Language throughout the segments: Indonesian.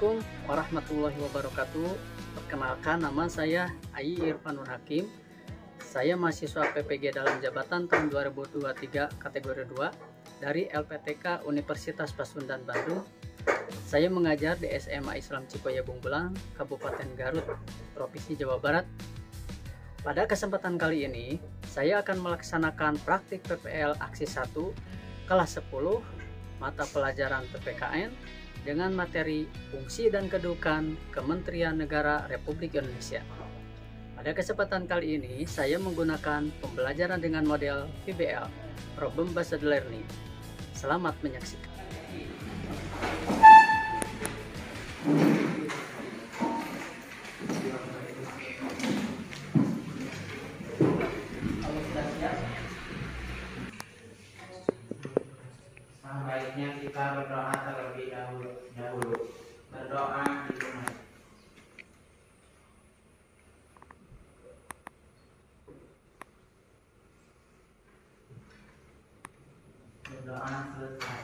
Assalamualaikum warahmatullahi wabarakatuh. Perkenalkan, nama saya Ayi Irfanur Hakim. Saya mahasiswa PPG dalam jabatan tahun 2023 kategori 2 dari LPTK Universitas Pasundan Bandung. Saya mengajar di SMA Islam Cikoya Bungbulang, Kabupaten Garut, Provinsi Jawa Barat. Pada kesempatan kali ini, saya akan melaksanakan praktik PPL Aksi 1 kelas 10 mata pelajaran PPKN dengan materi fungsi dan kedudukan Kementerian Negara Republik Indonesia. Pada kesempatan kali ini, saya menggunakan pembelajaran dengan model PBL, Problem Based Learning. Selamat menyaksikan. Baiknya kita berdoa terlebih dahulu. Berdoa dimulai. Berdoa selesai.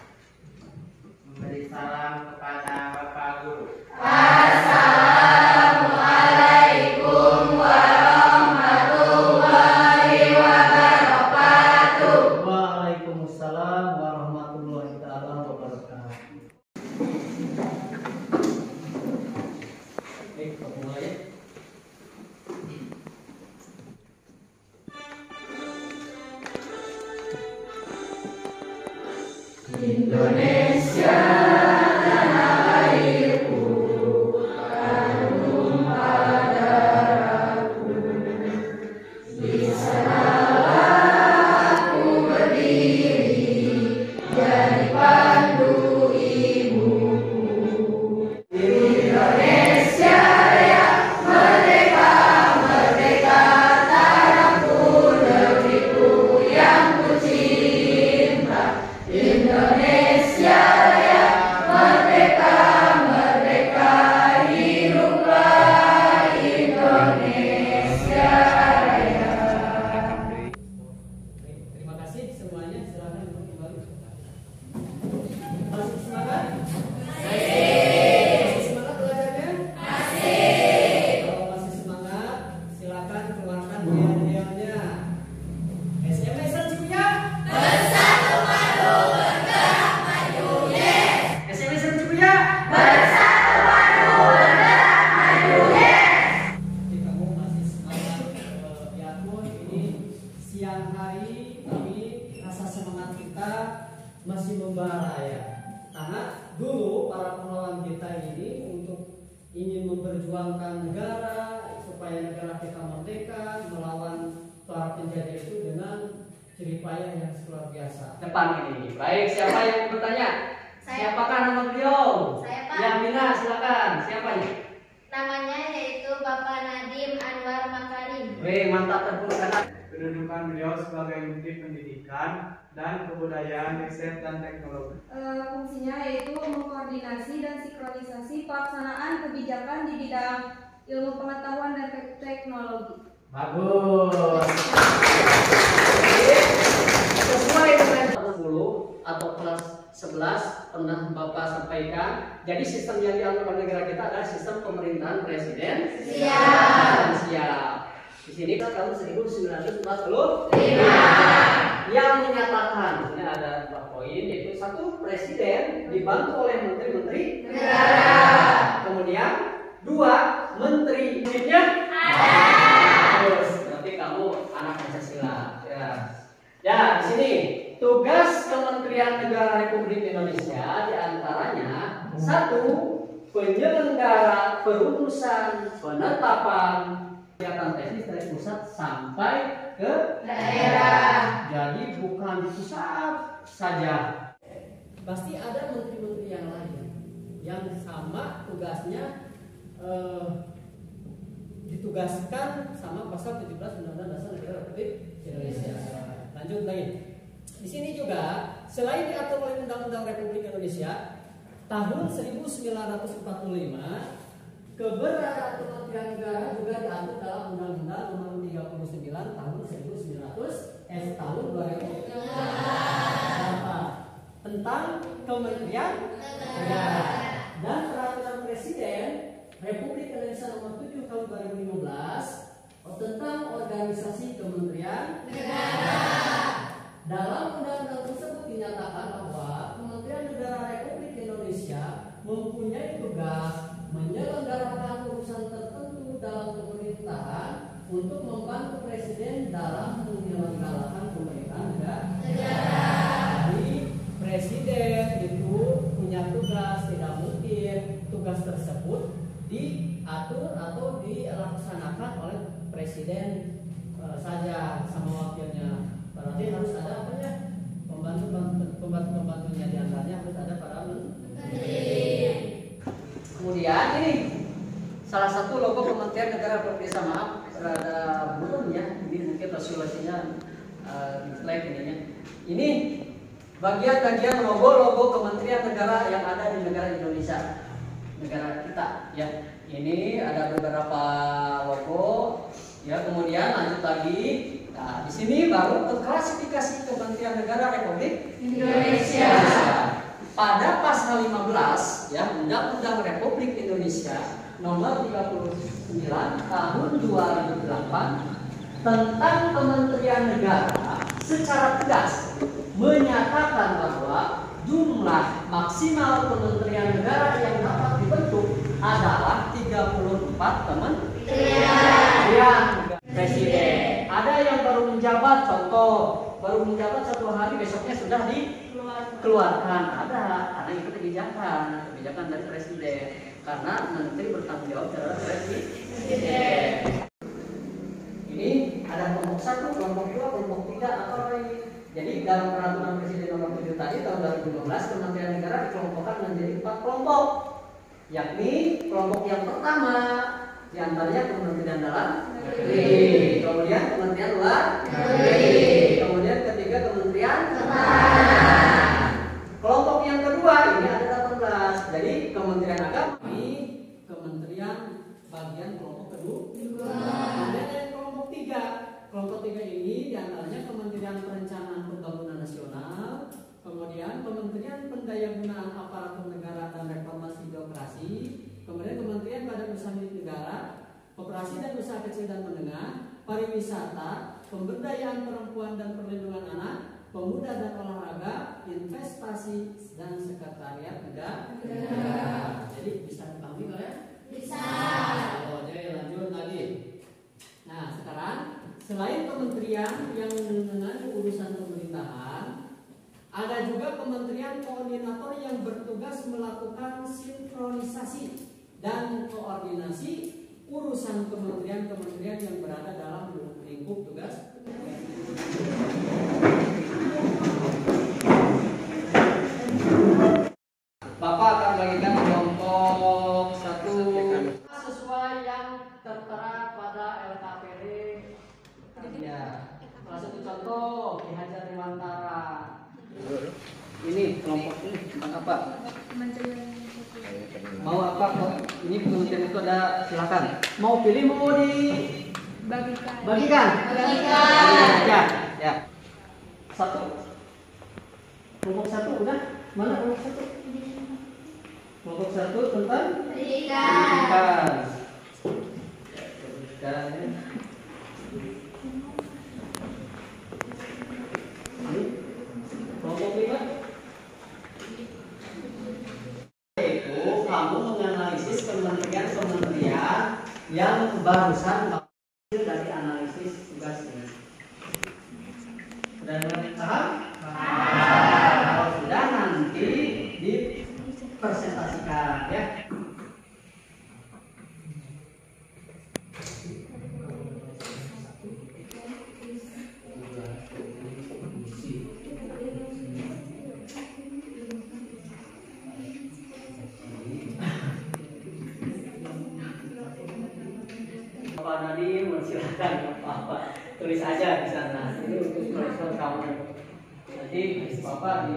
Memberi salam kepada Bapak Guru. Assalamualaikum warahmatullahi wabarakatuh. Waalaikumsalam warahmatullahi wabarakatuh. Baik, mulai ya. Indonesia tanah airku, harum pada darahku. Di sanalah aku berdiri, jadi pandu ibuku. Indonesia raya, merdeka, merdeka, tanahku, negeriku yang ku cinta. Indonesia raya, merdeka, merdeka, hiduplah Indonesia raya. Terima kasih semuanya, silakan untuk kembali. Masih semangat? Masih semangat belajarnya? Kalau masih semangat, silakan keluarkan yel-yelnya. SMA Islam Cikoya Bersatu padu bergerak maju, yes. SMA Islam Cikoya. Bersatu padu bergerak maju, yes. Jadi kamu masih semangat, ya pun ini siang hari kami rasa semangat kita masih membara ya. Karena dulu para pahlawan kita ini untuk ingin memperjuangkan negara supaya negara kita merdeka melawan para penjajah itu dengan jeripayah yang luar biasa. Depan ini. Baik, siapa yang bertanya? Saya. Siapakah nama beliau? Saya, Pak. Ya, Mina, silakan. Siapa ini? Namanya yaitu Bapak Nadim Anwar Makarim. Wih, mantap, tepuk tangan. Kedudukan beliau sebagai Menteri Pendidikan dan Kebudayaan, Riset dan Teknologi. Fungsinya yaitu mengkoordinasi dan sinkronisasi pelaksanaan kebijakan di bidang ilmu pengetahuan dan teknologi. Bagus. Sesuai dengan 10 atau kelas 11 pernah Bapak sampaikan. Jadi sistem yang diatur oleh negara kita adalah sistem pemerintahan presidensial. Siap. Di sini kita tahun 1945 yang menyatakan ini ada 2 poin, yaitu 1, presiden dibantu oleh menteri-menteri negara. Kemudian 2, menteri unitnya terus. Berarti kamu anak Pancasila. Ya, di sini tugas Kementerian Negara Republik Indonesia diantaranya 1, penyelenggara perurusan penetapan kegiatan teknis dari pusat sampai ke Daerah. Jadi bukan di pusat saja. Pasti ada menteri-menteri yang lain yang sama tugasnya ditugaskan sama pasal 17 Undang-Undang Dasar Negara Republik Indonesia. Lanjut lagi. Di sini juga selain diatur oleh Undang-Undang Republik Indonesia tahun 1945, keberadaan Kementerian Negara juga diatur dalam Undang-Undang Nomor 39 tahun 1900 tahun 2000 tentang Kementerian Negara dan peraturan Presiden Republik Indonesia nomor 7 tahun 2015 tentang organisasi kementerian negara. Dalam undang-undang tersebut dinyatakan bahwa Kementerian Negara Republik Indonesia mempunyai tugas menyelenggarakan urusan tertentu dalam pemerintahan untuk membantu Presiden dalam menyelenggarakan pemerintahan negara. Jadi Presiden itu punya tugas, tidak mungkin tugas tersebut diatur atau dilaksanakan oleh Presiden saja sama wakilnya. Berarti harus ada apa ya? Pembantu-pembantunya, di antaranya harus ada para menteri. Kemudian ini salah satu logo Kementerian Negara Republik Indonesia, maaf rada belum ya, ini mungkin resolusinya di slide ininya. Ini bagian-bagian logo Kementerian Negara yang ada di negara Indonesia, negara kita ya. Ini ada beberapa logo ya. Kemudian lanjut lagi. Nah, di sini baru klasifikasi Kementerian Negara Republik Indonesia. Pada pasal 15 ya Undang-Undang Republik Indonesia nomor 39 tahun 2008 tentang Kementerian Negara secara tegas menyatakan bahwa jumlah maksimal kementerian negara yang dapat dibentuk adalah 34 kementerian. Presiden ada yang baru menjabat, contoh baru menjabat 1 hari besoknya sudah dikeluarkan, ada karena itu kebijakan dari presiden, karena menteri bertanggung jawab terhadap presiden. Ini ada kelompok 1, kelompok 2, kelompok 3 apa ini. Jadi dalam peraturan presiden nomor 7 tadi tahun 2015 kementerian negara dikelompokkan menjadi 4 kelompok, yakni kelompok yang pertama diantaranya Kementerian Dalam Negeri, kemudian Kementerian Luar Negeri, kemudian ketiga Kementerian Pertahanan. Kelompok yang kedua ini ada 18, jadi Kementerian Agama, ini Kementerian bagian kelompok kedua. Kemudian ada kelompok 3. Kelompok 3 ini diantaranya Kementerian Perencanaan Pembangunan Nasional, kemudian Kementerian Pendayagunaan Aparatur Negara dan Reformasi Birokrasi, kemudian Kementerian Badan Usaha Milik Negara, Koperasi dan Usaha Kecil dan Menengah, Pariwisata, Pemberdayaan Perempuan dan Perlindungan Anak, Pemuda dan Olahraga, Investasi dan Sekretariat Negara. Jadi bisa dipahami nggak ya? Bisa. Oh, jadi lanjut lagi. Nah sekarang selain kementerian yang menangani urusan pemerintahan, ada juga kementerian koordinator yang bertugas melakukan sinkronisasi dan koordinasi urusan kementerian-kementerian yang berada dalam lingkup tugas. Bapak akan bagikan kelompok 1 sesuai yang tertera pada LKPD. Ya, salah satu contoh Ki Hajar Dewantara. Ini kelompok ini tentang apa? Mau apa kok? Ini kementerian itu ada, silakan. Mau pilih, mau bagikan aja. Ya. 1. Kelompok 1 udah? Mana kelompok 1? Kelompok 1 tentang pendidikan. Kelompok 5 itu kamu menganalisis kementerian-kementerian yang barusan hasil dari analisis tugas ini. Sudah paham? Kalau sudah nanti dipresentasikan ya. Pak Nadiem, silakan apa tulis aja di sana. Ini untuk sponsor kamu. Nanti Bapak di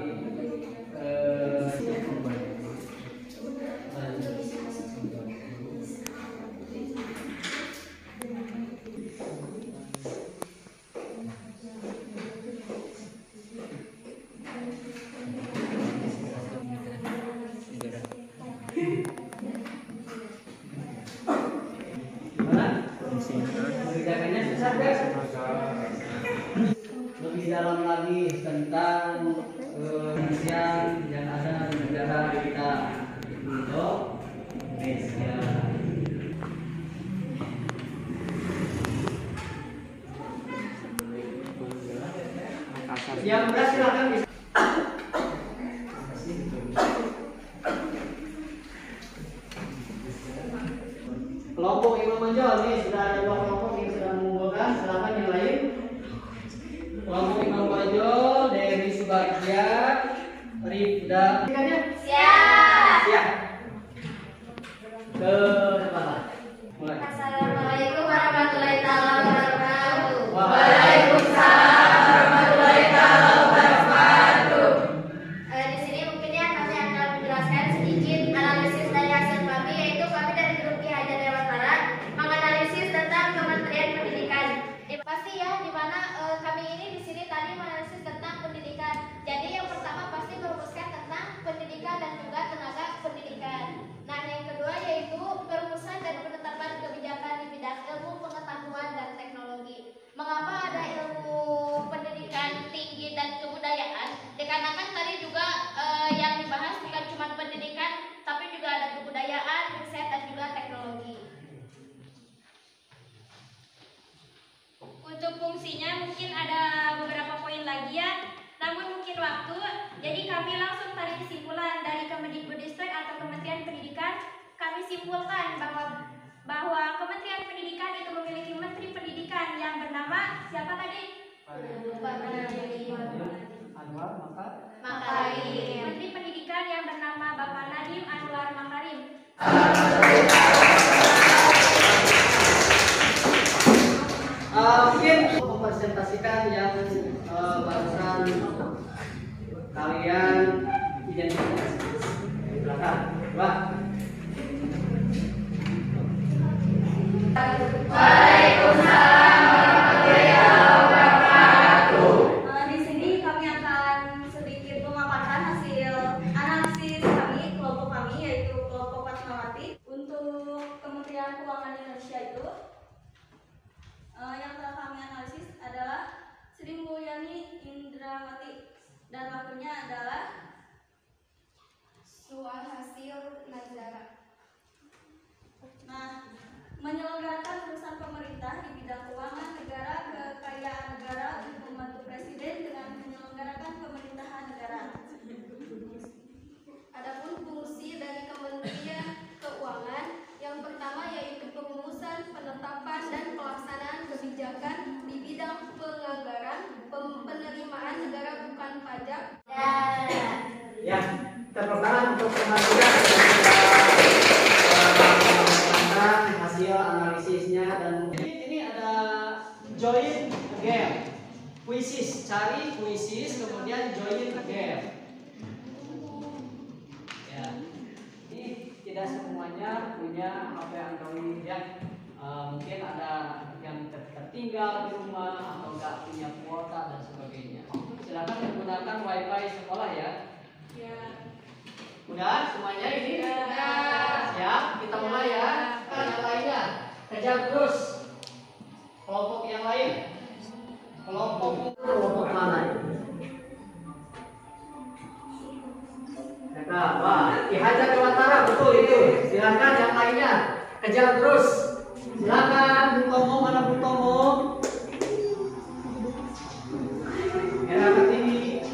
dalam lagi tentang yang ada di negara kita, Indonesia. Yang berat silakan bisa. Kelompok Imam Manjol nih sudah ada 2 kelompok yang sudah mengumpulkan. Silakan yang lain. Kelompok Imam Manjol dari Subagia, Rifda. Siap. Siap. Ke depan. Mulai. Assalamualaikum warahmatullahi wabarakatuh. Waalaikumsalam warahmatullahi wabarakatuh. Di sini mungkin ya kami akan menjelaskan sedikit analisis dari hasil kami, yaitu kami dari grup Ki Hajar Dewantara menganalisis tentang Kementerian Pendidikan. Pasti ya, di mana kami ini di sini tadi menganalisis tentang pendidikan. Jadi yang pertama pasti merumuskan tentang pendidikan dan juga tenaga pendidikan. Nah, yang kedua yaitu perumusan dan penetapan kebijakan di bidang ilmu pengetahuan dan teknologi. Mengapa ada ilmu pendidikan tinggi dan kebudayaan? Dikarenakan tadi juga yang dibahas bukan cuma pendidikan, tapi juga ada kebudayaan, riset dan juga teknologi. Untuk fungsinya mungkin ada beberapa poin lagi ya, namun mungkin waktu. Jadi kami langsung tarik kesimpulan dari Kemendikbudristek atau Kementerian Pendidikan. Kami simpulkan bahwa Kementerian Pendidikan itu memiliki Menteri Pendidikan yang bernama siapa tadi? Anwar Makarim. Menteri Pendidikan yang bernama Bapak Nadiem Anwar Makarim. Mungkin mempresentasikan yang barusan kalian identifikasi. Silakan, Pak. Di sini kami akan sedikit memaparkan hasil analisis kami, kelompok kami yaitu kelompok Fatmawati untuk Kementerian Keuangan Indonesia itu. Yang telah kami analisis adalah Sri Mulyani Indrawati dan wakilnya adalah Suhasil Nazara. Nah, menyelenggarakan urusan pemerintah di bidang keuangan negara, kekayaan negara untuk membantu presiden dengan menyelenggarakan pemerintahan negara. Adapun fungsi dari Kementerian Keuangan yang pertama yaitu perumusan, penetapan dan pelaksanaan kebijakan di bidang penganggaran, penerimaan negara bukan pajak. Ya, terpertama untuk pengajuan hasil analisisnya dan ini ada join again, puisis, cari puisis kemudian join again. Ya, ini tidak semuanya punya HP Android ya. Mungkin ada yang tertinggal di rumah atau nggak punya kuota dan sebagainya. Silakan menggunakan WiFi sekolah ya. Udah semuanya ini? Siap, kita mulai ya. Yang lainnya, kejar terus. Kelompok yang lain. Kelompok mana? Wah, Ki Hajar Dewantara betul itu. Silakan yang lainnya, kejar terus. Silakan Bung Tomo, mana Bung Tomo? Era Kartini.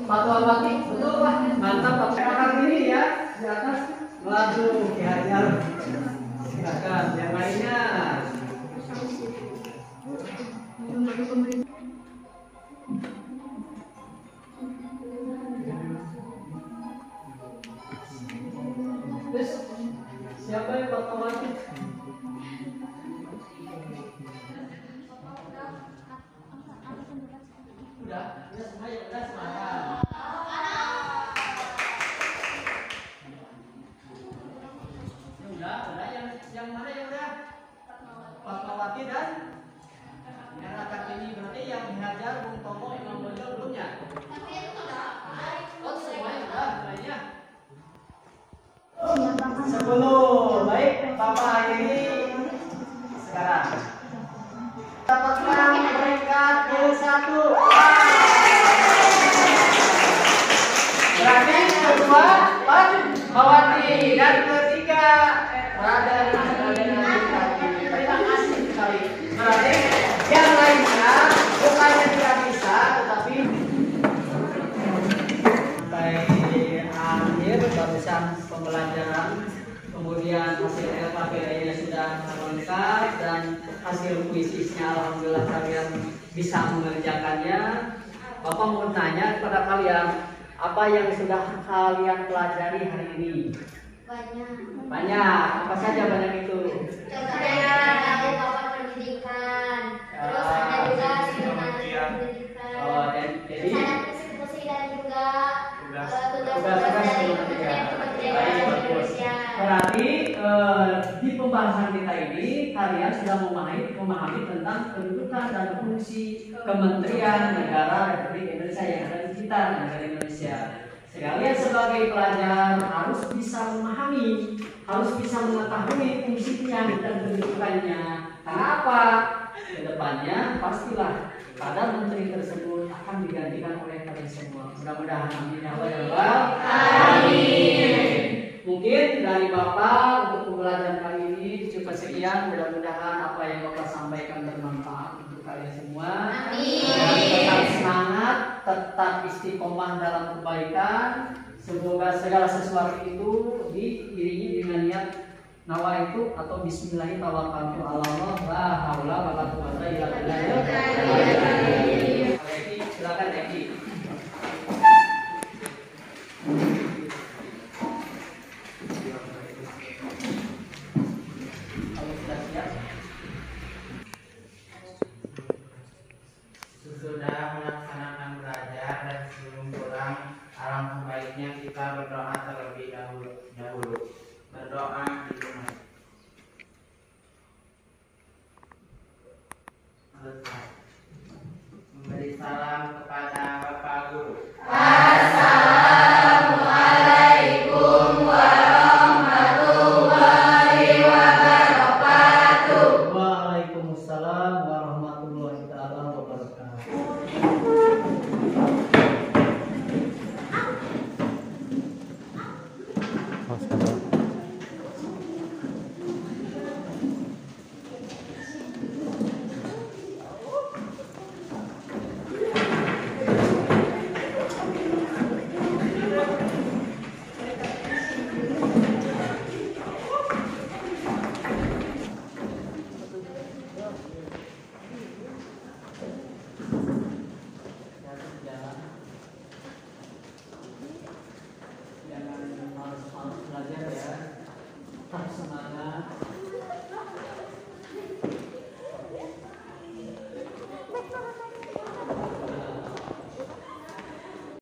Fatmawati, betul Pak. Mantap Pak. Era Kartini ya di atas. Waduh, Ki Hajar. Silakan yang lainnya. Terus siapa yang Fatmawati? Udah semua ya udah silakan. Udah yang mana yang udah? Fatmawati dan Era Kartini berarti yang dihajar Bung Tomo Imam Bonjol belumnya? Oh semuanya udah semuanya. kedua Fatmawati, dan ketiga Radana. Terima kasih sekali. Berarti yang lainnya bukannya tidak bisa, tetapi sampai akhir barusan pembelajaran, kemudian hasil LKPD-nya sudah lengkap dan hasil kuisisnya alhamdulillah kalian bisa mengerjakannya. Bapak mau tanya kepada kalian, apa yang sudah kalian pelajari hari ini? Banyak. Apa saja banyak itu? Contohnya ada papan pendidikan, terus ada juga simulasi pendidikan, Jadi ada fungsi dan juga tugas-tugas dari kementerian. Kementerian Indonesia. Berarti di pembahasan kita ini kalian sudah memahami tentang kedudukan dan fungsi Kementerian Negara Republik Indonesia yang ada di kita, negara Indonesia. Kalian sebagai pelajar harus bisa memahami, harus bisa mengetahui fungsinya dan kedudukannya. Kenapa? Kedepannya pastilah pada menteri tersebut akan digantikan oleh kalian semua. Mudah-mudahan amin ya Allah. Amin. Mungkin dari Bapak untuk pembelajaran kali ini cukup sekian. Mudah-mudahan apa yang Bapak sampaikan bermanfaat untuk kalian semua. Amin. Tetap semangat, tetap istiqomah dalam kebaikan. Semoga segala sesuatu itu diiringi dengan niat nawa itu atau bismillahirrahmanirrahim tawakkaltu ala Allah la haula wala quwwata illa billah. Eki, silakan Eki. Kalau sudah siap. Sesudah melaksanakan belajar dan sebelum pulang, alangkah baiknya kita berdoa terlebih dahulu. Berdoa dimulai. Memberi salam kepada Bapak Guru. Assalamualaikum warahmatullahi wabarakatuh. Waalaikumsalam warahmatullahi taala wabarakatuh. Jangan malas-malas belajar ya. Tetap semangat.